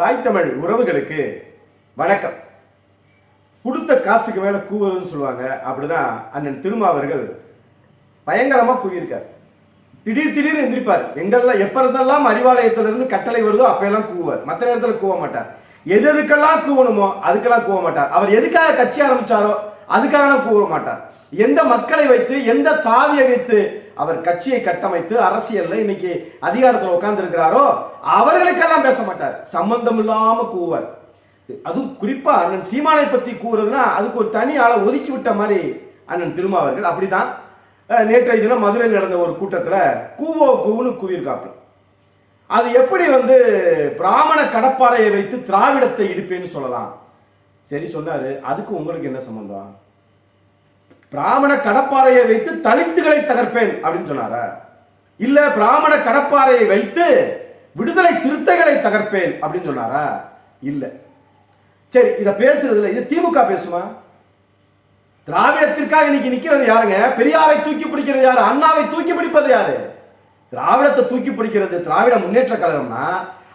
தாய் தமிழ் உறவுகளுக்கு வணக்கம். கொடுத்த காசுக்கு மேல கூவுறதுன்னு சொல்லுவாங்க. அப்படிதான் அண்ணன் திருமாவர்கள் பயங்கரமா கூவியிருக்கார். திடீர் எந்திரிப்பார். எங்கெல்லாம் எப்ப இருந்தெல்லாம் அறிவாலயத்திலிருந்து கட்டளை வருதோ அப்பெல்லாம் கூவார். மற்ற நேரத்தில் கூவ மாட்டார். எதுக்கெல்லாம் கூவணுமோ அதுக்கெல்லாம் கூவ மாட்டார். அவர் எதுக்காக கட்சி ஆரம்பிச்சாரோ அதுக்காக கூவ மாட்டார். எந்த மக்களை வைத்து எந்த சாதியை வைத்து அவர் கட்சியை கட்டமைத்து அரசியல்ல இன்னைக்கு அதிகாரத்தில் உட்கார்ந்து இருக்கிறாரோ அவர்களுக்கெல்லாம் பேச மாட்டார். சம்பந்தம் இல்லாம கூவார். அதுவும் குறிப்பா அண்ணன் சீமானை பத்தி கூறுறதுன்னா அதுக்கு ஒரு தனி ஆளை ஒதுக்கி விட்ட மாதிரி அண்ணன் திருமாவர்கள். அப்படிதான் நேற்றைய தினம் மதுரையில் நடந்த ஒரு கூட்டத்துல கூவுன்னு கூவியிருக்காப்புல. அது எப்படி பிராமண கடப்பாறையை வைத்து திராவிடத்தை இடிப்பேன்னு சொல்லலாம். சரி சொன்னாரு. அதுக்கு உங்களுக்கு என்ன சம்பந்தம்? பிராமண கடப்பாறையை வைத்து தலித்துகளை தகர்ப்பேன் அப்படின்னு சொன்னாரா? இல்ல பிராமண கடப்பாறையை வைத்து விடுதலை சிறுத்தைகளை தகர்ப்பேன் அப்படின்னு சொன்னாரா? இல்ல. சரி, இத பேசுறதுல இது திமுக பேசுமா? திராவிடத்திற்காக இன்னைக்கு நிக்கிறது யாருங்க? பெரியாரை தூக்கி பிடிக்கிறது யாரு? அண்ணாவை தூக்கி பிடிப்பது யாரு? திராவிடத்தை தூக்கி பிடிக்கிறது திராவிட முன்னேற்ற கழகம்னா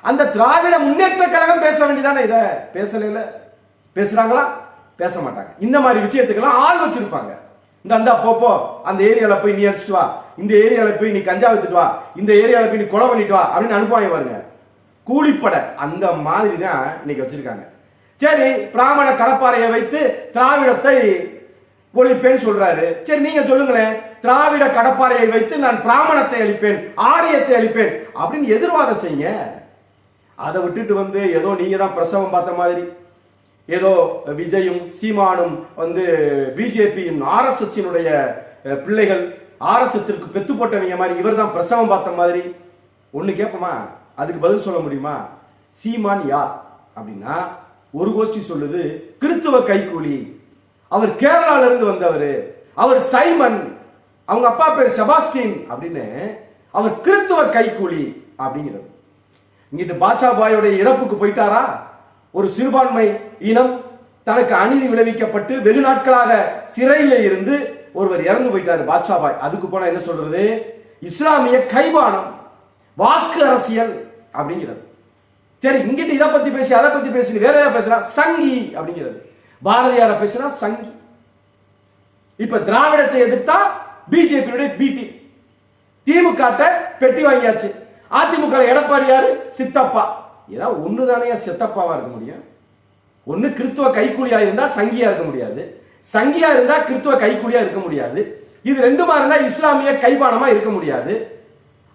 அந்த திராவிட முன்னேற்ற கழகம் பேச வேண்டியதானே. இத பேசல. பேசுறாங்களா? பேச மாட்டாங்க. இந்த மாதிரி விஷயத்துக்கெல்லாம் ஆள் வச்சிருப்பாங்க. இந்த போ அந்த ஏரியால போய் நீ அடிச்சுட்டு வா, இந்த ஏரியால போய் நீ கஞ்சா வித்துட்டு வா, இந்த ஏரியால போய் நீ கொலை பண்ணிட்டு வா அப்படின்னு அனுப்புவாங்க பாருங்க. கூலிப்படை அந்த மாதிரி தான் இன்னைக்கு வச்சிருக்காங்க. சரி, பிராமண கடப்பாறையை வைத்து திராவிடத்தை ஒழிப்பேன் சொல்றாரு. சரி, நீங்க சொல்லுங்களேன். திராவிட கடப்பாறையை வைத்து நான் பிராமணத்தை அழிப்பேன், ஆரியத்தை அழிப்பேன் அப்படின்னு எதிர்வாதம் செய்யுங்க. அதை விட்டுட்டு ஏதோ நீங்க தான் பிரசவம் பார்த்த மாதிரி, ஏதோ விஜயும் சீமானும் பிஜேபியின் ஆர்எஸ்எஸ்னுடைய பிள்ளைகள், ஆர்எஸ்எஸ்க்கு பெத்து போட்டவங்க மாதிரி இவர் தான் பிரசவம் பார்த்த மாதிரி ஒண்ணு கேட்போமா? அதுக்கு பதில் சொல்ல முடியுமா? சீமான் யார் அப்படின்னா ஒரு கோஷ்டி சொல்லுது கிறித்துவ கைக்கூலி, அவர் கேரளால இருந்து வந்தவர், அவர் சைமன், அவங்க அப்பா பேர் செபாஸ்டின் அப்படின்னு, அவர் கிறித்துவ கைக்கூலி அப்படிங்கிறது. இங்கிட்டு பாட்சா பாயோடைய இறப்புக்கு போயிட்டாரா? ஒரு சிறுபான்மை இனம் தனக்கு அநீதி விளைவிக்கப்பட்டு வெகு நாட்களாக சிறையில் இருந்து ஒருவர் இறந்து போயிட்டாரு, பாட்சா பாய். அதுக்கு போனா என்ன சொல்றது? இஸ்லாமிய கைவானம், வாக்கு அரசியல் அப்படிங்கிறது. சரி, இங்கிட்டு இதை பத்தி பேசி அதை பத்தி பேசி வேற ஏதாவது பேசுறா சங்கி அப்படிங்கிறது. பாரதியார பேசுறா சங்கி. இப்ப திராவிடத்தை எதிர்த்தா பிஜேபியுடைய பிடி, திமுக பெட்டி வாங்கியாச்சு. அதிமுக எடப்பாடி யாரு? சித்தப்பா. ஏதாவது ஒண்ணுதானே சித்தப்பாவா இருக்க முடியும்? ஒண்ணு கிறித்துவ கைக்கூலியா இருந்தா சங்கியா இருக்க முடியாது, சங்கியா இருந்தா கிறித்துவ கைக்கூலியா இருக்க முடியாது, இது ரெண்டுமா இருந்தா இஸ்லாமிய கைவானமா இருக்க முடியாது.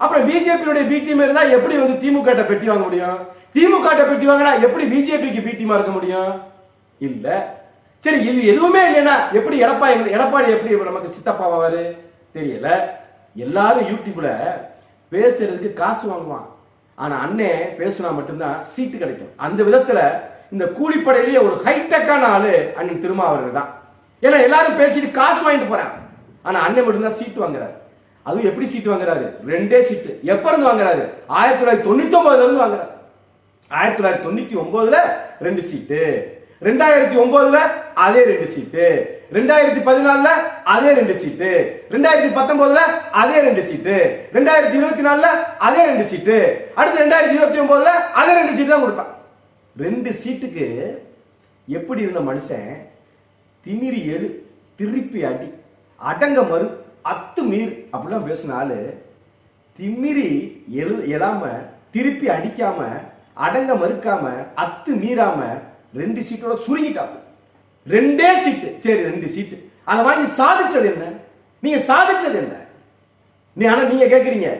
அப்புறம் பிஜேபியுடைய பி டீம் இருந்தா எப்படி திமுக பெட்டி வாங்க முடியும்? திமுக பெட்டி வாங்கினா எப்படி பிஜேபிக்கு பி டீமா இருக்க முடியும்? இல்ல. சரி, இது எதுவுமே இல்லைன்னா எப்படி எடப்பாடி எப்படி நமக்கு சித்தப்பாவாரு? தெரியல. எல்லாரும் யூடியூப்ல பேசுறதுக்கு காசு வாங்குவான். ஆனா அண்ணே பேசினா மட்டும்தான் சீட்டு கிடைக்கும். அந்த விதத்துல இந்த கூலிப்படையிலேயே ஒரு ஹைடெக்கான ஆளு அண்ணன் திருமாவர்கள் தான். ஏன்னா எல்லாரும் பேசிட்டு காசு வாங்கிட்டு போறாங்க. ஆனா அண்ணன் மட்டும்தான் சீட்டு வாங்குறாரு. அதுவும் எப்படி சீட்டு வாங்குறாரு? 2 சீட்டு. எப்ப இருந்து வாங்குறாரு? 1999 இருந்து வாங்குறாரு. 1999 2 சீட்டு, 2009 அதே 2 சீட்டு, 2014 அதே 2 சீட்டு, 2019 அதே 2 சீட்டு, 2024 அதே 2 சீட்டு, அடுத்து 2029 அதே 2 சீட்டு தான் கொடுப்பான். 2 சீட்டுக்கு எப்படி இருந்த மனுஷன் திமிரி எழு, திருப்பி அடி, அடங்க மறு, அத்து மீறு அப்படிலாம் பேசினாலு திமிரி எழாம, திருப்பி அடிக்காம, அடங்க மறுக்காம, அத்து மீறாம 2 சீட்டோட சுருங்கிட்டாங்க. 2 சீட்டு. சரி, 2 சீட்டு. அதை வாங்கி சாதிச்சது என்ன? நீங்க சாதிச்சது என்ன? நீங்க கேக்குறீங்க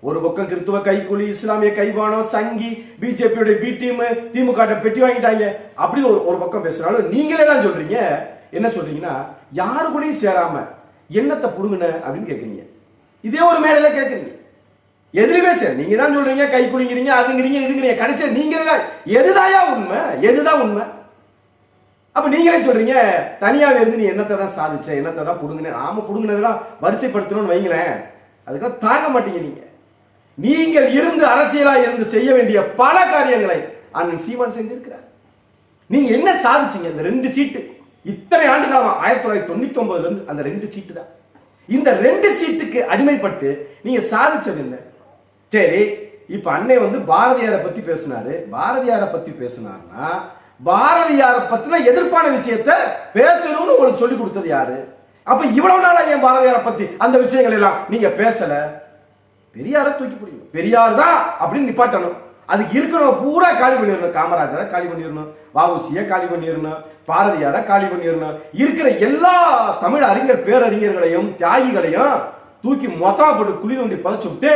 ஒரு பக்கம் கிறித்துவ கைக்கூலி, இஸ்லாமிய கைவானம், சங்கி, பிஜேபியோட பி டீம், திமுக பெட்டி வாங்கிட்டாங்க அப்படின்னு ஒரு பக்கம் பேசுறாலும் நீங்களே தான் சொல்றீங்க. என்ன சொல்றீங்கன்னா யாரு கூடயும் சேராம என்னத்தை புடுங்கின அப்படின்னு கேக்குறீங்க. இதே ஒரு மேடையில கேக்குறீங்க. எதுவுமே சரி, நீங்க தான் சொல்றீங்க கைக்குலிங்கிறீங்க, அதுங்கிறீங்க, இதுங்கிறீங்க. கடைசியா நீங்களே தான் எதுதாயா உண்மை? எதுதான் உண்மை? அப்ப நீங்களே சொல்றீங்க தனியாவே இருந்து நீ என்னத்தை தான் சாதிச்ச, என்னத்தை தான் புடுங்கின. ஆமா, புடுங்கினதெல்லாம் வரிசைப்படுத்தணும்னு வைங்களேன், அதுக்கெல்லாம் தாங்க மாட்டீங்க. நீங்கள் இருந்து அரசியலா இருந்து செய்ய வேண்டிய பல காரியங்களை அண்ணன் சீமான் செஞ்சிருக்கிறார். நீங்க என்ன சாதிச்சீங்க? இந்த 2 சீட்டு. இத்தனை ஆண்டு காலம் 1999 இருந்து அந்த 2 சீட்டு தான். இந்த 2 சீட்டுக்கு அடிமைப்பட்டு நீங்க சாதிச்சது என்ன? சரி, இப்ப அன்னை வந்து பாரதியாரை பத்தி பேசினாரு. பாரதியாரை பத்தி பேசினார்னா பாரதியாரை பத்தின எதிர்ப்பான விஷயத்தை பேசணும்னு உங்களுக்கு சொல்லி கொடுத்தது யாரு? அப்ப இவ்வளவு நாளா ஏன் பாரதியாரை பத்தி அந்த விஷயங்கள் எல்லாம் நீங்க பேசல? பெரியாரை தூக்கி பிடிங்க, பெரியார் தான் அப்படின்னு நிப்பாட்டணும். அதுக்கு இருக்கணும் பூரா காலி பண்ணிடணும். காமராஜரை காலி பண்ணிடணும், வஉசியை காலி பண்ணிடணும், பாரதியாரை காலி பண்ணிடணும். இருக்கிற எல்லா தமிழ் அறிஞர் பேரறிஞர்களையும் தியாகிகளையும் தூக்கி மொத்தமா போட்டு குழி தோண்டி புதைச்சு விட்டு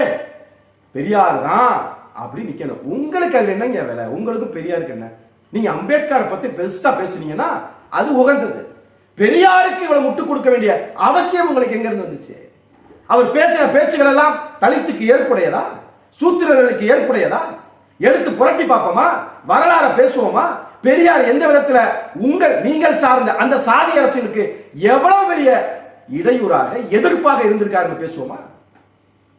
பெரியார் தான் அப்படி நிக்கணும். உங்களுக்கு அதுல என்னங்க வேலை? உங்களுக்கு பெரியாருக்கு என்ன? நீங்க அம்பேத்கரை பத்தி பெருசா பேசுனீங்கன்னா அது உகந்தது. பெரியாருக்கு இவ்வளவு முட்டு கொடுக்க வேண்டிய அவசியம் உங்களுக்கு எங்க இருந்து வந்துச்சு? அவர் பேசின பேச்சுகள் எல்லாம் தலித்துக்கு ஏற்புடையதா? சூத்திரர்களுக்கு ஏற்புடையதா? எடுத்து புரட்டி பார்ப்போமா? வரலாறு பேசுவோமா? பெரியார் எந்த விதத்துல நீங்கள் சார்ந்த அந்த சாதி அரசியலுக்கு எவ்வளவு பெரிய இடையூறாக எதிர்ப்பாக இருந்திருக்காருன்னு பேசுவோமா?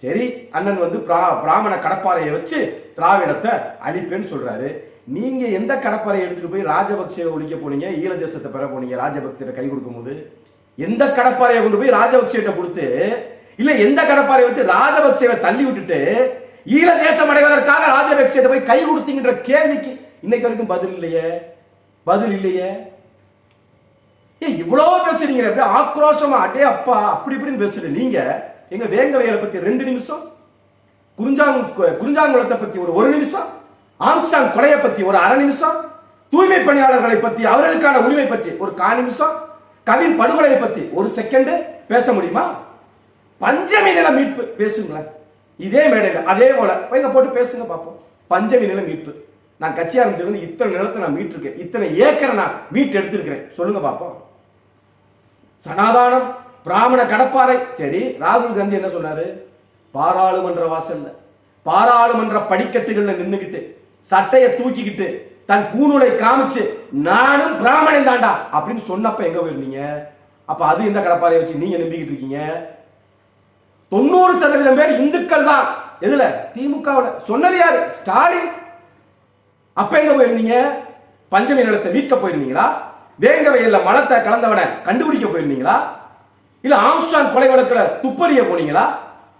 சரி, அண்ணன் வந்து பிராமண கடப்பாறையை வச்சு திராவிடத்தை அழிப்பேன்னு சொல்றாரு. நீங்க எந்த கடப்பாறையை எடுத்துட்டு போய் ராஜபக்சேவை ஒழிக்க போனீங்க, ஈழ தேசத்தை பெற போனீங்க? ராஜபக்சேட்ட கை கொடுக்கும் போது எந்த கடப்பாறையை கொண்டு போய் ராஜபக்சேட்ட கொடுத்து, இல்ல எந்த கடப்பாறையை வச்சு ராஜபக்சேவை தள்ளி விட்டுட்டு ஈழ தேசம் அடைவதற்காக ராஜபக்சேட்ட போய் கை கொடுத்தீங்கன்ற கேள்விக்கு இன்னைக்கு வரைக்கும் பதில் இல்லையே, பதில் இல்லையே. இவ்வளவு பேசுறீங்க, அப்படியே ஆக்ரோஷமா அடே அப்பா அப்படி இப்படின்னு பேசுறீங்க. நீங்க எங்க வேங்கவையலை பத்தி 2 நிமிஷம், குறிஞ்சாங்குளத்தை பத்தி ஒரு நிமிஷம், ஆம்ஸ்டாங் கொலையை பத்தி ஒரு அரை நிமிஷம், தூய்மை பணியாளர்களை பத்தி அவர்களுக்கான உரிமை பற்றி ஒரு 1/4 நிமிஷம், கவின் படுகொலையை பத்தி 1 செகண்ட் பேச முடியுமா? பஞ்சமி நில மீட்பு பேசுங்களேன், இதே மேடையில் அதே போல வைங்க போட்டு பேசுங்க பார்ப்போம். பஞ்சமி நில மீட்பு, நான் கட்சி ஆரம்பிச்சது இத்தனை நிலத்தை நான் மீட்டிருக்கேன், இத்தனை ஏக்கரை நான் மீட்டு எடுத்திருக்கிறேன், சொல்லுங்க பார்ப்போம். சனாதானம், பிராமண கடப்பாறை. சரி, ராகுல் காந்தி என்ன சொன்னாரு? பாராளுமன்ற வாசல்ல பாராளுமன்ற படிக்கட்டுகள்ல நின்னுகிட்டு சட்டையை தூக்கிக்கிட்டு தன் கூணுலை காமிச்சு நானும் பிராமணன் தாண்டா அப்படின்னு சொன்னப்ப எங்க போயிருந்தீங்க? அப்ப அது எந்த கடப்பாறையை வச்சு நீங்க நம்பிக்கிட்டு இருக்கீங்க? 90% பேர் இந்துக்கள் தான். எதுல? திமுகவுல. சொன்னது யாரு? ஸ்டாலின். அப்ப எங்க போயிருந்தீங்க? பஞ்சமி நிலத்தை மீட்க போயிருந்தீங்களா? வேங்கவையில மலத்தை கலந்தவனை கண்டுபிடிக்க போயிருந்தீங்களா? இல்ல ஆம்ஸ்டாங் கொலை வழக்குல துப்பறிய போனீங்களா?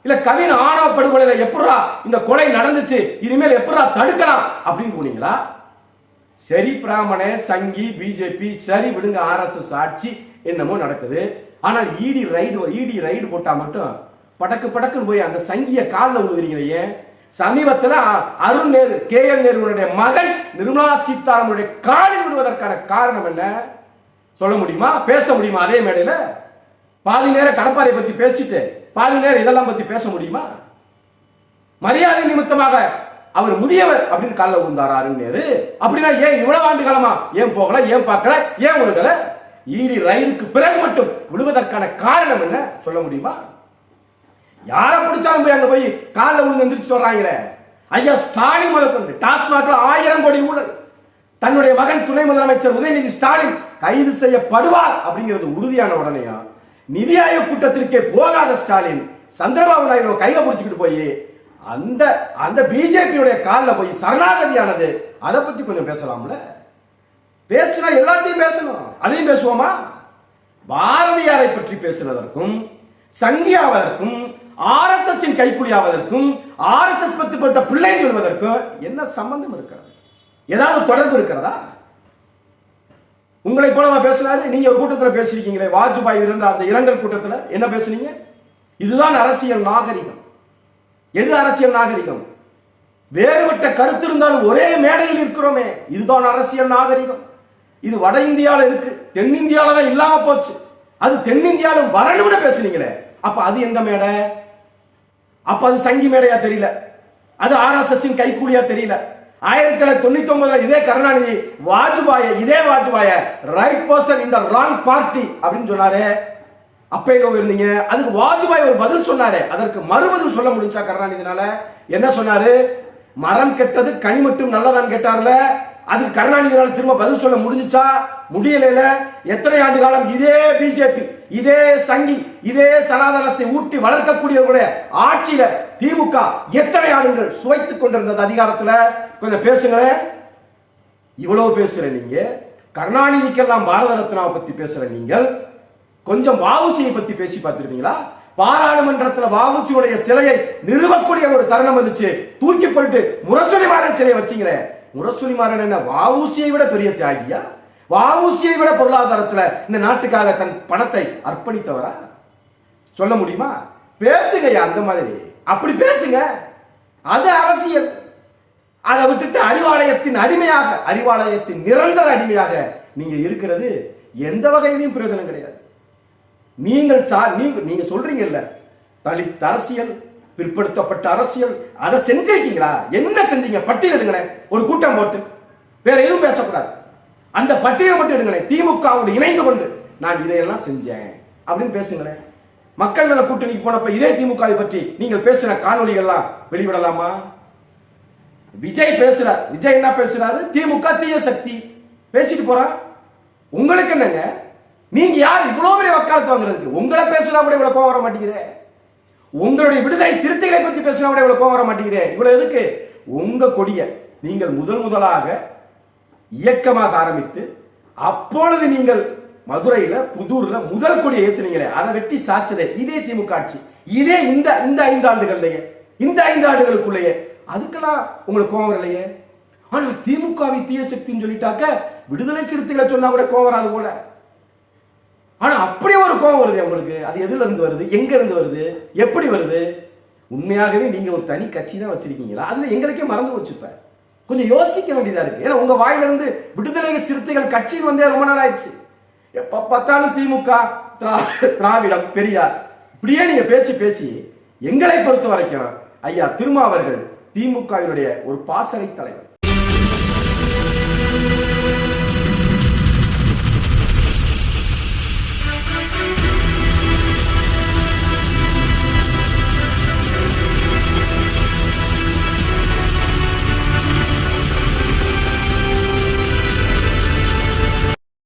இல்ல கவின் ஆணவ படுகொலையில எப்படா இந்த கொலை நடந்துச்சு, இனிமேல் எப்படா தடுக்கலாம் அப்படின்னு போனீங்களா? சரி, பிராமண சங்கி பிஜேபி சரி விடுங்க, ஆர்எஸ்எஸ் ஆட்சி என்னமோ நடக்குது. ஆனால் இடி ரைடு போட்டா மட்டும் படக்கு படக்குன்னு போய் அந்த சங்கிய காலில் விழுகிறீங்களே. சமீபத்தில் அருண் நேரு KL நேருடைய மகன் நிர்மலா சீதாராமனுடைய காலில் விடுவதற்கான காரணம் என்ன சொல்ல முடியுமா? பேச முடியுமா? அதே மேடையில் பாதி நேரம் கடப்பாறை பத்தி பேசிட்டு பாதி நேரம் இதெல்லாம் பத்தி பேச முடியுமா? மரியாதை நிமித்தமாக அவர் முதியவர் அப்படின்னு காலில் விழுந்தார் அருண் நேரு. அப்படின்னா ஏன் இவ்வளவு ஆண்டு காலமா ஏன் போகல, ஏன் பார்க்கல, ஏன் விழுகல? இடி ரைடுக்கு பிறகு மட்டும் விழுவதற்கான காரணம் என்ன சொல்ல முடியுமா? யாரை பிடிச்சாலும் போய் அங்க போய் காலில் விழுந்து எந்திரிச்சு வர்றாங்களே. ஐயா ஸ்டாலின் முதற்கொண்டு டாஸ்மாக்ல 1000 கோடி ஊழல், தன்னுடைய மகன் துணை முதலமைச்சர் உதயநிதி ஸ்டாலின் கைது செய்யப்படுவார் அப்படிங்கிறது உறுதியான உடனேயா நிதி ஆயோக் கூட்டத்திற்கே போகாத ஸ்டாலின் சந்திரபாபு நாயுடு கையில பிடிச்சிக்கிட்டு போய் அந்த பிஜேபியுடைய காலில் போய் சரணாகதியானது. அதை பத்தி கொஞ்சம் பேசலாம்ல. பேசினா எல்லாத்தையும் பேசணும், அதையும் பேசுவோமா? பாரதியாரை பற்றி பேசுவதற்கும் சங்கியாவதற்கும் RSS கைக்குலியாவதற்கும் RSS பத்துப்பட்ட பிள்ளை சொல்வதற்கும் என்ன சம்பந்தம் இருக்கிறது? ஏதாவது தொடர்பு இருக்கிறதா? உங்களை போலவா பேசினாரு? நீங்க ஒரு கூட்டத்தில் பேசிருக்கீங்களே, வாஜ்பாய் இருந்த அந்த இரங்கல் கூட்டத்தில் என்ன பேசுனீங்க? இதுதான் அரசியல் நாகரிகம். எது அரசியல் நாகரிகம்? வேறுபட்ட கருத்து இருந்தாலும் ஒரே மேடையில் இருக்கிறோமே, இதுதான் அரசியல் நாகரிகம். இது வட இந்தியாவில் இருக்கு, தென்னிந்தியாவில தான் இல்லாம போச்சு. அது தென்னிந்தியாவிலும் வரணும்னு பேசுனீங்களே, அப்ப அது எந்த மேடை? அப்ப அது சங்கி மேடையா தெரியல, அது RSS கைக்கூலியா தெரியல. 1999 இதே கருணாநிதி இதே வாஜ்பாய ரைட் பர்சன் இந்த ராங் பார்ட்டி அப்படின்னு சொன்னாரு. அப்ப எங்க இருந்தீங்க? அதுக்கு வாஜ்பாய் ஒரு பதில் சொன்னாரு, அதற்கு மறுபதில் சொல்ல முடிஞ்சா கருணாநிதினால? என்ன சொன்னாரு? மரம் கெட்டது கனி மட்டும் நல்லதான் கேட்டார்ல, அதுக்கு கருணாநிதினால திரும்ப பதில் சொல்ல முடிஞ்சுச்சா? முடியல. எத்தனை ஆண்டு காலம் இதே பிஜேபி, இதே சங்கி, இதே சனாதனத்தை ஊட்டி வளர்க்கக்கூடியவர்களுடைய ஆட்சியில திமுக எத்தனை ஆண்டுகள் சுவைத்துக் கொண்டிருந்தது அதிகாரத்துல? கொஞ்சம் பேசுங்களேன். இவ்வளவு பேசுற நீங்க, கருணாநிதிக்கெல்லாம் பாரத ரத்னாவை பத்தி பேசுற நீங்கள் கொஞ்சம் வஉசியை பத்தி பேசி பார்த்திருப்பீங்களா? பாராளுமன்றத்துல வஉசியுடைய சிலையை நிறுவக்கூடிய ஒரு தருணம் வந்துச்சு, தூக்கி போட்டு முரசொலிமாறன் சிலையை வச்சீங்களே. முரசொலிமாறன் என்ன வஉசியை விட பெரிய தியாகியா? வஉசியை விட பொருளாதாரத்துல இந்த நாட்டுக்காக தன் பணத்தை அர்ப்பணித்தவரா? சொல்ல முடியுமா? பேசுங்க அந்த மாதிரி, அப்படி பேசுங்க. அது அரசியல். அதை விட்டுட்டு அறிவாலயத்தின் அடிமையாக, அறிவாலயத்தின் நிரந்தர அடிமையாக நீங்க இருக்கிறது எந்த வகையிலும் பிரயோஜனம் கிடையாது. நீங்க சொல்றீங்கல்ல தலித் அரசியல், பிற்படுத்தப்பட்ட அரசியல், அதை செஞ்சிருக்கீங்களா? என்ன செஞ்சீங்க? பட்டியலிடுங்களேன், ஒரு கூட்டம் போட்டு. வேற எதுவும் பேசக்கூடாது, அந்த பட்டியலை மட்டும் எடுங்களேன். திமுகவோடு இணைந்து கொண்டு நான் இதையெல்லாம் செஞ்சேன் அப்படின்னு பேசுங்களேன். மக்கள் நல கூட்டணிக்கு போனப்ப இதே திமுகவை பற்றி நீங்கள் பேசின காணொலிகள்லாம் வெளிவிடலாமா? விஜய் பேசுறார். விஜய் என்ன பேசுறாரு? திமுக தீய சக்தி பேசிட்டு போறார். உங்களுக்கு என்னங்க? நீங்க யார் இவ்வளவு பெரிய வக்காலத்து வாங்குறதுக்கு? உங்களை பேசினா கூட இவ்வளவு கோவம் வர மாட்டேங்குதே. உங்களுடைய விடுதலை சிறுத்தைகளை பத்தி பேசினா கூட இவ்வளவு கோவம் வர மாட்டேங்குதே. இவ்வளவு எதுக்கு? உங்க கொடிய நீங்கள் முதலாக இயக்கமாக ஆரம்பித்து, அப்பொழுது நீங்கள் மதுரையில புதூர்ல முதல் கொடியை ஏத்துனீங்களே, அதை வெட்டி சாச்சதே இதே திமுக ஆட்சி. இதே இந்த 5 ஆண்டுகள்லயே, இந்த 5 ஆண்டுகளுக்குள்ளேயே. அதுக்கெல்லாம் உங்களுக்கு கோவம் இல்லையே. ஆனா திமுகவை தீய சக்தின்னு சொல்லிட்டாக்க விடுதலை சிறுத்தைகளை சொன்னா கூட கோவம் வராது போல. ஆனா அப்படியே ஒரு கோவம் வருது உங்களுக்கு. அது எதுல இருந்து வருது? எங்க இருந்து வருது? எப்படி வருது? உண்மையாகவே நீங்க ஒரு தனி கட்சி தான் வச்சிருக்கீங்களா? அதுல எங்களுக்கே மறந்து வச்சுப்ப. கொஞ்சம் யோசிக்க வேண்டியதா இருக்கு. ஏன்னா உங்க வாயிலிருந்து விடுதலை சிறுத்தைகள் கட்சியில் வந்தே ரொம்ப நாள் ஆயிடுச்சு. எப்ப பார்த்தாலும் திமுக, திராவிடம், பெரியார், இப்படியே நீங்க பேசி எங்களை பொறுத்த வரைக்கும் ஐயா திருமாவர்கள் திமுகவினுடைய ஒரு பாசறை தலைவர்.